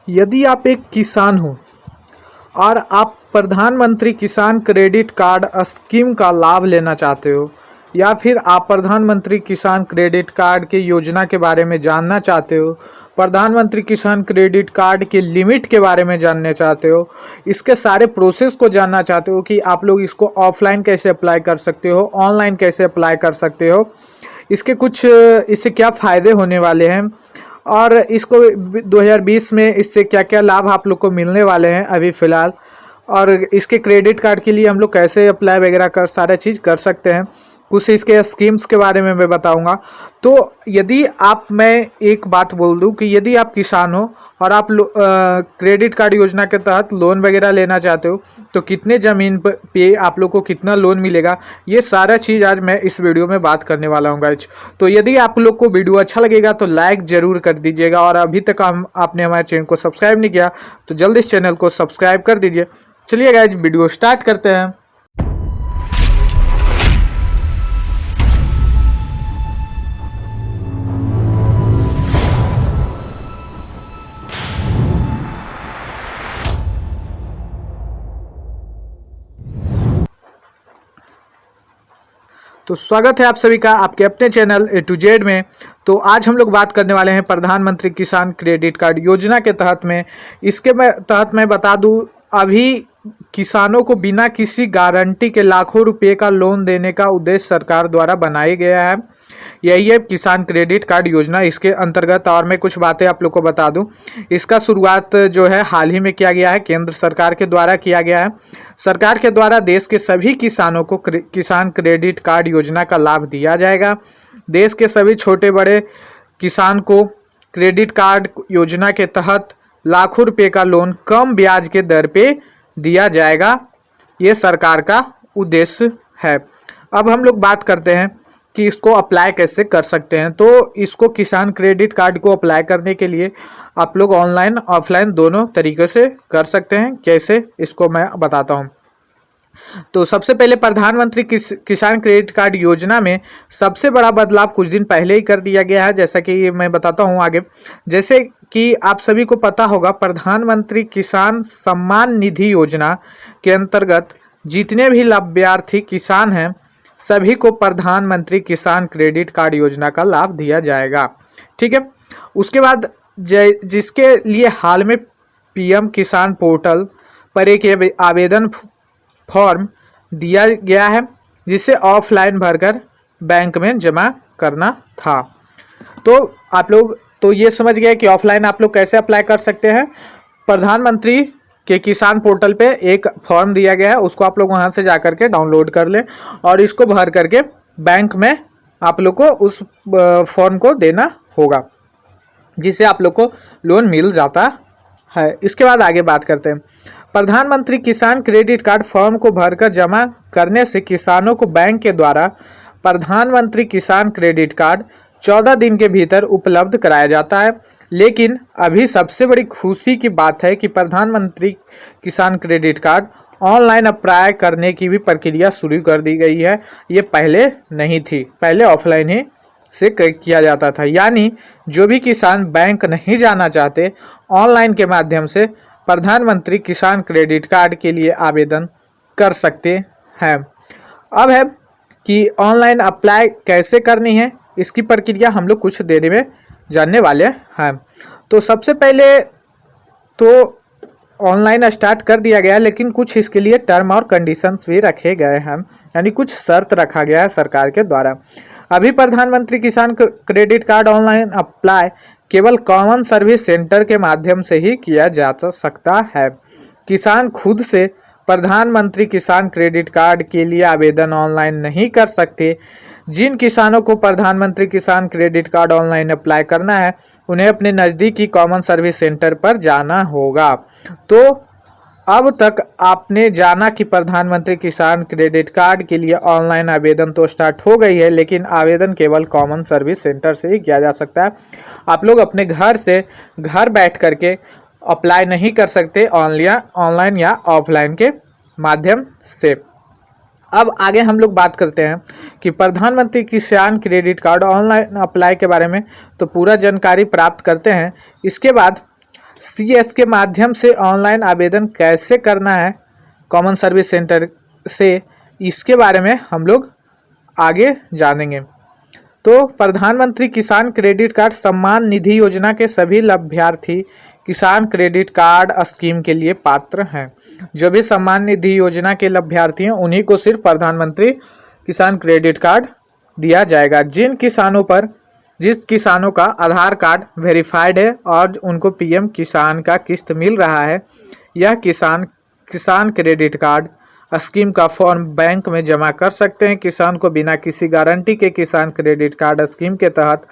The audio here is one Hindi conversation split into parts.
यदि आप एक किसान हो और आप प्रधानमंत्री किसान क्रेडिट कार्ड स्कीम का लाभ लेना चाहते हो, या फिर आप प्रधानमंत्री किसान क्रेडिट कार्ड की योजना के बारे में जानना चाहते हो, प्रधानमंत्री किसान क्रेडिट कार्ड के लिमिट के बारे में जानना चाहते हो, इसके सारे प्रोसेस को जानना चाहते हो कि आप लोग इसको ऑफलाइन कैसे अप्लाई कर सकते हो, ऑनलाइन कैसे अप्लाई कर सकते हो, इससे क्या फ़ायदे होने वाले हैं और इसको 2020 में इससे क्या क्या लाभ आप लोग को मिलने वाले हैं अभी फ़िलहाल, और इसके क्रेडिट कार्ड के लिए हम लोग कैसे अप्लाई वगैरह कर सारा चीज़ कर सकते हैं, कुछ इसके स्कीम्स के बारे में मैं बताऊंगा। तो यदि मैं एक बात बोल दूं कि यदि आप किसान हो और आप क्रेडिट कार्ड योजना के तहत लोन वगैरह लेना चाहते हो तो कितने ज़मीन पे आप लोग को कितना लोन मिलेगा, ये सारा चीज़ आज मैं इस वीडियो में बात करने वाला हूँ गाइज। तो यदि आप लोग को वीडियो अच्छा लगेगा तो लाइक ज़रूर कर दीजिएगा, और अभी तक आपने हमारे चैनल को सब्सक्राइब नहीं किया तो जल्दी इस चैनल को सब्सक्राइब कर दीजिए। चलिए गाइज वीडियो स्टार्ट करते हैं। तो स्वागत है आप सभी का आपके अपने चैनल A to Z में। तो आज हम लोग बात करने वाले हैं प्रधानमंत्री किसान क्रेडिट कार्ड योजना के तहत में। इसके तहत मैं बता दूं, अभी किसानों को बिना किसी गारंटी के लाखों रुपए का लोन देने का उद्देश्य सरकार द्वारा बनाया गया है। यही है किसान क्रेडिट कार्ड योजना। इसके अंतर्गत और मैं कुछ बातें आप लोग को बता दूं, इसका शुरुआत जो है हाल ही में किया गया है, केंद्र सरकार के द्वारा किया गया है। सरकार के द्वारा देश के सभी किसानों को किसान क्रेडिट कार्ड योजना का लाभ दिया जाएगा। देश के सभी छोटे बड़े किसान को क्रेडिट कार्ड योजना के तहत लाखों रुपए का लोन कम ब्याज के दर पे दिया जाएगा। ये सरकार का उद्देश्य है। अब हम लोग बात करते हैं कि इसको अप्लाई कैसे कर सकते हैं। तो इसको किसान क्रेडिट कार्ड को अप्लाई करने के लिए आप लोग ऑनलाइन ऑफलाइन दोनों तरीके से कर सकते हैं। कैसे, इसको मैं बताता हूं। तो सबसे पहले प्रधानमंत्री किसान क्रेडिट कार्ड योजना में सबसे बड़ा बदलाव कुछ दिन पहले ही कर दिया गया है, जैसा कि मैं बताता हूं आगे। जैसे कि आप सभी को पता होगा, प्रधानमंत्री किसान सम्मान निधि योजना के अंतर्गत जितने भी लाभार्थी किसान हैं सभी को प्रधानमंत्री किसान क्रेडिट कार्ड योजना का लाभ दिया जाएगा। ठीक है। उसके बाद जिसके लिए हाल में पीएम किसान पोर्टल पर एक आवेदन फॉर्म दिया गया है, जिसे ऑफलाइन भरकर बैंक में जमा करना था। तो आप लोग तो ये समझ गए कि ऑफलाइन आप लोग कैसे अप्लाई कर सकते हैं। प्रधानमंत्री के किसान पोर्टल पे एक फॉर्म दिया गया है, उसको आप लोग वहाँ से जा कर के डाउनलोड कर लें और इसको भर करके बैंक में आप लोग को उस फॉर्म को देना होगा, जिससे आप लोग को लोन मिल जाता है। इसके बाद आगे बात करते हैं। प्रधानमंत्री किसान क्रेडिट कार्ड फॉर्म को भरकर जमा करने से किसानों को बैंक के द्वारा प्रधानमंत्री किसान क्रेडिट कार्ड 14 दिन के भीतर उपलब्ध कराया जाता है। लेकिन अभी सबसे बड़ी खुशी की बात है कि प्रधानमंत्री किसान क्रेडिट कार्ड ऑनलाइन अप्लाई करने की भी प्रक्रिया शुरू कर दी गई है। ये पहले नहीं थी, पहले ऑफलाइन ही से किया जाता था। यानी जो भी किसान बैंक नहीं जाना चाहते, ऑनलाइन के माध्यम से प्रधानमंत्री किसान क्रेडिट कार्ड के लिए आवेदन कर सकते हैं। अब है कि ऑनलाइन अप्लाई कैसे करनी है, इसकी प्रक्रिया हम लोग कुछ देर में जानने वाले हैं। तो सबसे पहले तो ऑनलाइन स्टार्ट कर दिया गया, लेकिन कुछ इसके लिए टर्म और कंडीशंस भी रखे गए हैं, यानी कुछ शर्त रखा गया है सरकार के द्वारा। अभी प्रधानमंत्री किसान क्रेडिट कार्ड ऑनलाइन अप्लाई केवल कॉमन सर्विस सेंटर के माध्यम से ही किया जा सकता है। किसान खुद से प्रधानमंत्री किसान क्रेडिट कार्ड के लिए आवेदन ऑनलाइन नहीं कर सकते। जिन किसानों को प्रधानमंत्री किसान क्रेडिट कार्ड ऑनलाइन अप्लाई करना है, उन्हें अपने नज़दीकी कॉमन सर्विस सेंटर पर जाना होगा। तो अब तक आपने जाना कि प्रधानमंत्री किसान क्रेडिट कार्ड के लिए ऑनलाइन आवेदन तो स्टार्ट हो गई है, लेकिन आवेदन केवल कॉमन सर्विस सेंटर से ही किया जा सकता है। आप लोग अपने घर बैठ करके अप्लाई नहीं कर सकते ऑनलाइन या ऑफलाइन के माध्यम से। अब आगे हम लोग बात करते हैं कि प्रधानमंत्री किसान क्रेडिट कार्ड ऑनलाइन अप्लाई के बारे में। तो पूरा जानकारी प्राप्त करते हैं। इसके बाद CS के माध्यम से ऑनलाइन आवेदन कैसे करना है कॉमन सर्विस सेंटर से, इसके बारे में हम लोग आगे जानेंगे। तो प्रधानमंत्री किसान क्रेडिट कार्ड सम्मान निधि योजना के सभी लाभार्थी किसान क्रेडिट कार्ड स्कीम के लिए पात्र हैं। जो भी सम्मान निधि योजना के लाभार्थी हैं उन्हीं को सिर्फ प्रधानमंत्री किसान क्रेडिट कार्ड दिया जाएगा। जिस किसानों का आधार कार्ड वेरीफाइड है और उनको PM किसान का किस्त मिल रहा है, यह किसान क्रेडिट कार्ड स्कीम का फॉर्म बैंक में जमा कर सकते हैं। किसान को बिना किसी गारंटी के किसान क्रेडिट कार्ड स्कीम के तहत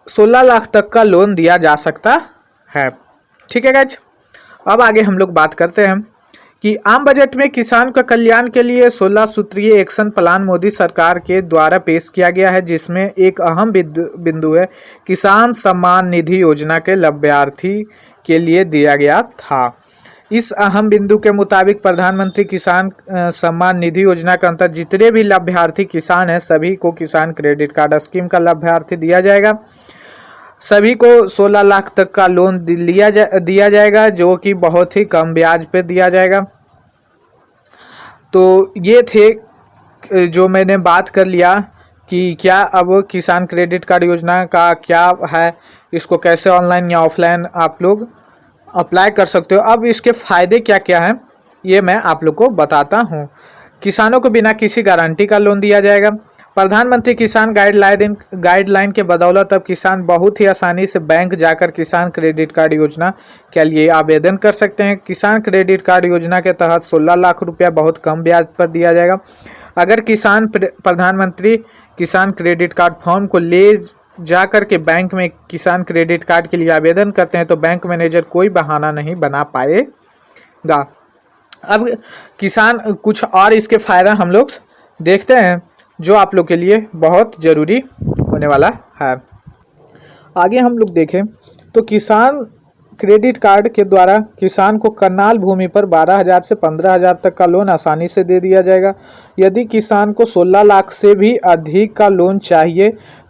16 लाख तक का लोन दिया जा सकता है। ठीक है गाइज, अब आगे हम लोग बात करते हैं कि आम बजट में किसान का कल्याण के लिए 16 सूत्रीय एक्शन प्लान मोदी सरकार के द्वारा पेश किया गया है, जिसमें एक अहम बिंदु है किसान सम्मान निधि योजना के लाभार्थी के लिए दिया गया था। इस अहम बिंदु के मुताबिक प्रधानमंत्री किसान सम्मान निधि योजना के अंतर्गत जितने भी लाभार्थी किसान हैं सभी को किसान क्रेडिट कार्ड स्कीम का लाभार्थी दिया जाएगा। सभी को 16 लाख तक का लोन दिया जाएगा, जो कि बहुत ही कम ब्याज पे दिया जाएगा। तो ये थे जो मैंने बात कर लिया कि क्या अब किसान क्रेडिट कार्ड योजना का क्या है, इसको कैसे ऑनलाइन या ऑफलाइन आप लोग अप्लाई कर सकते हो। अब इसके फ़ायदे क्या क्या हैं ये मैं आप लोग को बताता हूँ। किसानों को बिना किसी गारंटी का लोन दिया जाएगा। प्रधानमंत्री किसान गाइडलाइन के बदौलत अब किसान बहुत ही आसानी से बैंक जाकर किसान क्रेडिट कार्ड योजना के लिए आवेदन कर सकते हैं। किसान क्रेडिट कार्ड योजना के तहत 16 लाख रुपया बहुत कम ब्याज पर दिया जाएगा। अगर किसान प्रधानमंत्री किसान क्रेडिट कार्ड फॉर्म को ले जाकर के बैंक में किसान क्रेडिट कार्ड के लिए आवेदन करते हैं तो बैंक मैनेजर कोई बहाना नहीं बना पाएगा। अब किसान कुछ और इसके फ़ायदा हम लोग देखते हैं जो आप लोग के लिए बहुत ज़रूरी होने वाला है। आगे हम लोग देखें तो किसान क्रेडिट कार्ड के द्वारा किसान को कनाल भूमि पर 12,000 से 15,000 तक का लोन आसानी से दे दिया जाएगा। यदि किसान को 16 लाख से भी अधिक का लोन चाहिए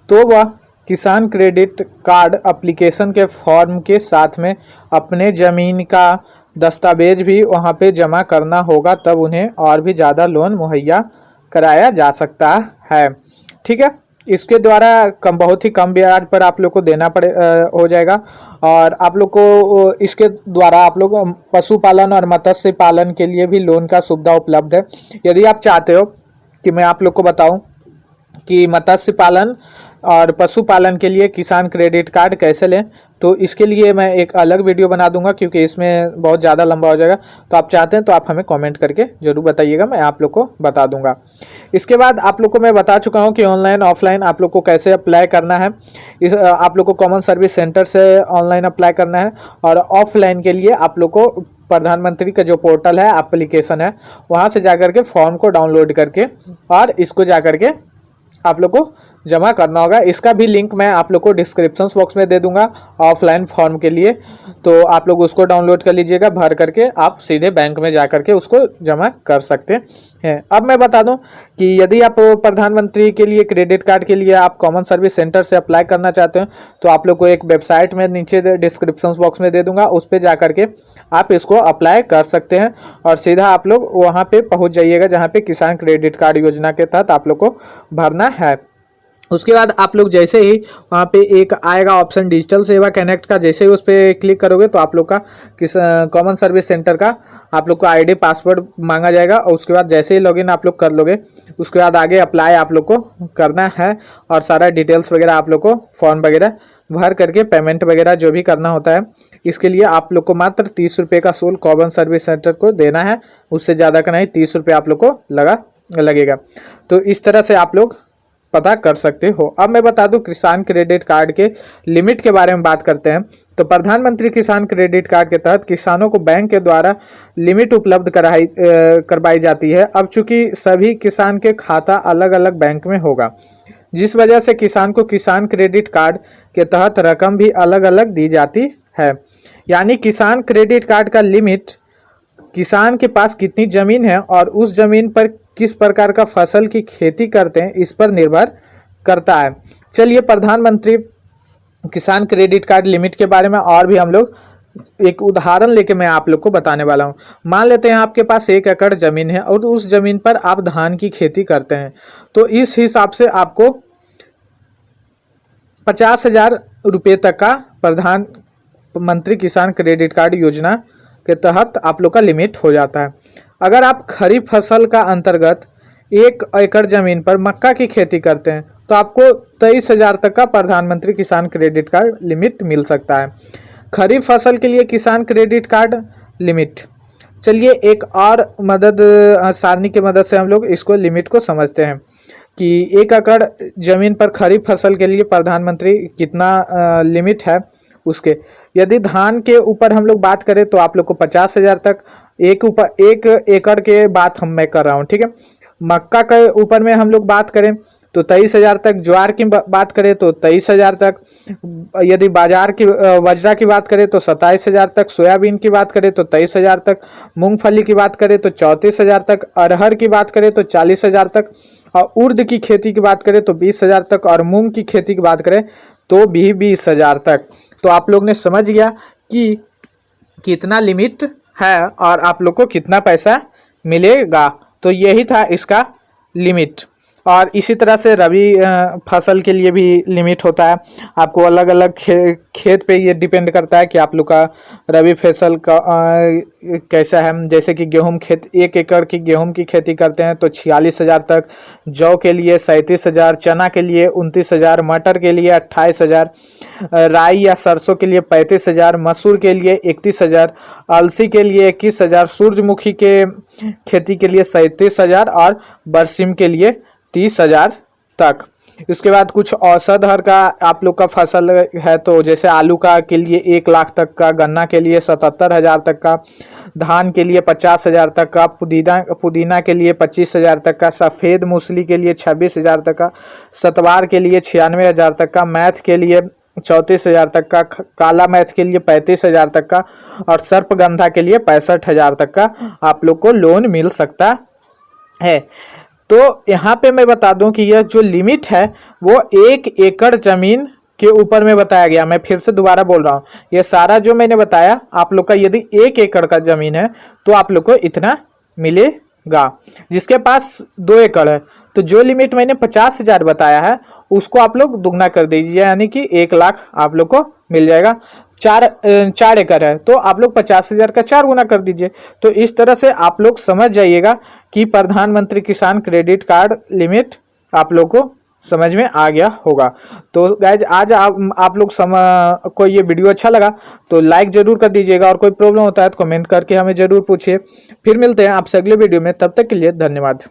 तो वह किसान क्रेडिट कार्ड एप्लीकेशन के फॉर्म के साथ में अपने ज़मीन का दस्तावेज भी वहां पे जमा करना होगा, तब उन्हें और भी ज़्यादा लोन मुहैया कराया जा सकता है। ठीक है, इसके द्वारा बहुत ही कम ब्याज पर आप लोग को देना हो जाएगा। और आप लोग को इसके द्वारा आप लोग पशुपालन और मत्स्य पालन के लिए भी लोन का सुविधा उपलब्ध है। यदि आप चाहते हो कि मैं आप लोग को बताऊं कि मत्स्य पालन और पशुपालन के लिए किसान क्रेडिट कार्ड कैसे लें, तो इसके लिए मैं एक अलग वीडियो बना दूंगा क्योंकि इसमें बहुत ज़्यादा लंबा हो जाएगा। तो आप चाहते हैं तो आप हमें कमेंट करके ज़रूर बताइएगा, मैं आप लोग को बता दूंगा। इसके बाद आप लोग को मैं बता चुका हूं कि ऑनलाइन ऑफलाइन आप लोग को कैसे अप्लाई करना है। आप लोग को कॉमन सर्विस सेंटर से ऑनलाइन अप्लाई करना है और ऑफलाइन के लिए आप लोग को प्रधानमंत्री का जो पोर्टल है, एप्लीकेशन है, वहाँ से जाकर के फॉर्म को डाउनलोड करके और इसको जाकर के आप लोग को जमा करना होगा। इसका भी लिंक मैं आप लोग को डिस्क्रिप्शन बॉक्स में दे दूंगा ऑफलाइन फॉर्म के लिए, तो आप लोग उसको डाउनलोड कर लीजिएगा। भर करके आप सीधे बैंक में जा करके उसको जमा कर सकते हैं। अब मैं बता दूं कि यदि आप प्रधानमंत्री के लिए क्रेडिट कार्ड के लिए आप कॉमन सर्विस सेंटर से अप्लाई करना चाहते हैं तो आप लोग को एक वेबसाइट में नीचे डिस्क्रिप्शन बॉक्स में दे दूंगा, उस पर जा करके आप इसको अप्लाई कर सकते हैं और सीधा आप लोग वहाँ पे पहुँच जाइएगा जहाँ पे किसान क्रेडिट कार्ड योजना के तहत आप लोग को भरना है। उसके बाद आप लोग जैसे ही वहाँ पे एक आएगा ऑप्शन डिजिटल सेवा कनेक्ट का, जैसे ही उस पर क्लिक करोगे तो आप लोग का कॉमन सर्विस सेंटर का आप लोग को आईडी पासवर्ड मांगा जाएगा और उसके बाद जैसे ही लॉगिन आप लोग कर लोगे उसके बाद आगे अप्लाई आप लोग को करना है और सारा डिटेल्स वगैरह आप लोग को फॉर्म वगैरह भर करके पेमेंट वगैरह जो भी करना होता है, इसके लिए आप लोग को मात्र 30 रुपये का शुल्क कॉमन सर्विस सेंटर को देना है। उससे ज़्यादा का नहीं, 30 रुपये आप लोग को लगेगा। तो इस तरह से आप लोग पता कर सकते हो। अब मैं बता दूं किसान क्रेडिट कार्ड के लिमिट के बारे में बात करते हैं। तो प्रधानमंत्री किसान क्रेडिट कार्ड के तहत किसानों को बैंक के द्वारा लिमिट उपलब्ध करवाई जाती है। अब चूंकि सभी किसान के खाता अलग अलग बैंक में होगा, जिस वजह से किसान को किसान क्रेडिट कार्ड के तहत रकम भी अलग अलग दी जाती है। यानी किसान क्रेडिट कार्ड का लिमिट किसान के पास कितनी ज़मीन है और उस ज़मीन पर किस प्रकार का फसल की खेती करते हैं इस पर निर्भर करता है। चलिए, प्रधानमंत्री किसान क्रेडिट कार्ड लिमिट के बारे में और भी हम लोग एक उदाहरण लेके मैं आप लोग को बताने वाला हूँ। मान लेते हैं आपके पास 1 एकड़ ज़मीन है और उस ज़मीन पर आप धान की खेती करते हैं, तो इस हिसाब से आपको 50,000 रुपये तक का प्रधानमंत्री किसान क्रेडिट कार्ड योजना के तहत आप लोग का लिमिट हो जाता है। अगर आप खरीफ फसल का अंतर्गत 1 एकड़ ज़मीन पर मक्का की खेती करते हैं तो आपको 23,000 तक का प्रधानमंत्री किसान क्रेडिट कार्ड लिमिट मिल सकता है। खरीफ फसल के लिए किसान क्रेडिट कार्ड लिमिट, चलिए एक और मदद सारणी की मदद से हम लोग इसको लिमिट को समझते हैं कि 1 एकड़ ज़मीन पर खरीफ फसल के लिए प्रधानमंत्री कितना लिमिट है उसके। यदि धान के ऊपर हम लोग बात करें तो आप लोग को 50,000 तक, 1 एकड़ के बात मैं कर रहा हूँ, ठीक है। मक्का के ऊपर में हम लोग बात करें तो 23,000 तक, ज्वार की बात करें तो 23,000 तक, यदि बाजरा की बात करें तो 27,000 तक, सोयाबीन की बात करें तो 23,000 तक, मूंगफली की बात करें तो 34,000 तक, अरहर की बात करें तो 40,000 तक, और उर्द की खेती की बात करें तो 20,000 तक, और मूंग की खेती की बात करें तो भी 20,000 तक। तो आप लोग ने समझ गया कि कितना लिमिट है और आप लोग को कितना पैसा मिलेगा। तो यही था इसका लिमिट। और इसी तरह से रबी फसल के लिए भी लिमिट होता है। आपको अलग अलग खेत पे ये डिपेंड करता है कि आप लोग का रबी फसल का कैसा है। जैसे कि गेहूं खेत, 1 एकड़ की गेहूं की खेती करते हैं तो 46,000 तक, जौ के लिए 37,000, चना के लिए 29,000, मटर के लिए 28,000, राई या सरसों के लिए 35,000, मसूर के लिए 31,000, अलसी के लिए 21,000, सूरजमुखी के खेती के लिए 37,000 और बरसीम के लिए 30,000 तक। इसके बाद कुछ औषधर का आप लोग का फसल है तो जैसे आलू का के लिए 1 लाख तक का, गन्ना के लिए 77,000 तक का, धान के लिए 50,000 तक का, पुदीना के लिए 25,000 तक का, सफ़ेद मूसली के लिए 26,000 तक का, सतवार के लिए 96,000 तक का, मैथ के लिए 34,000 तक का, काला मैथ के लिए 35,000 तक का, और सर्पगंधा के लिए 65,000 तक का आप लोग को लोन मिल सकता है। तो यहाँ पे मैं बता दूं कि यह जो लिमिट है वो 1 एकड़ ज़मीन के ऊपर में बताया गया। मैं फिर से दोबारा बोल रहा हूँ, ये सारा जो मैंने बताया आप लोग का यदि 1 एकड़ का ज़मीन है तो आप लोग को इतना मिलेगा। जिसके पास 2 एकड़ है तो जो लिमिट मैंने 50,000 बताया है उसको आप लोग दुगना कर दीजिए, यानी कि 1 लाख आप लोग को मिल जाएगा। 4 एकड़ है तो आप लोग 50,000 का 4 गुना कर दीजिए। तो इस तरह से आप लोग समझ जाइएगा कि प्रधानमंत्री किसान क्रेडिट कार्ड लिमिट आप लोग को समझ में आ गया होगा। तो गाइज आज आप लोग को ये वीडियो अच्छा लगा तो लाइक ज़रूर कर दीजिएगा, और कोई प्रॉब्लम होता है तो कमेंट करके हमें ज़रूर पूछिए। फिर मिलते हैं आपसे अगले वीडियो में, तब तक के लिए धन्यवाद।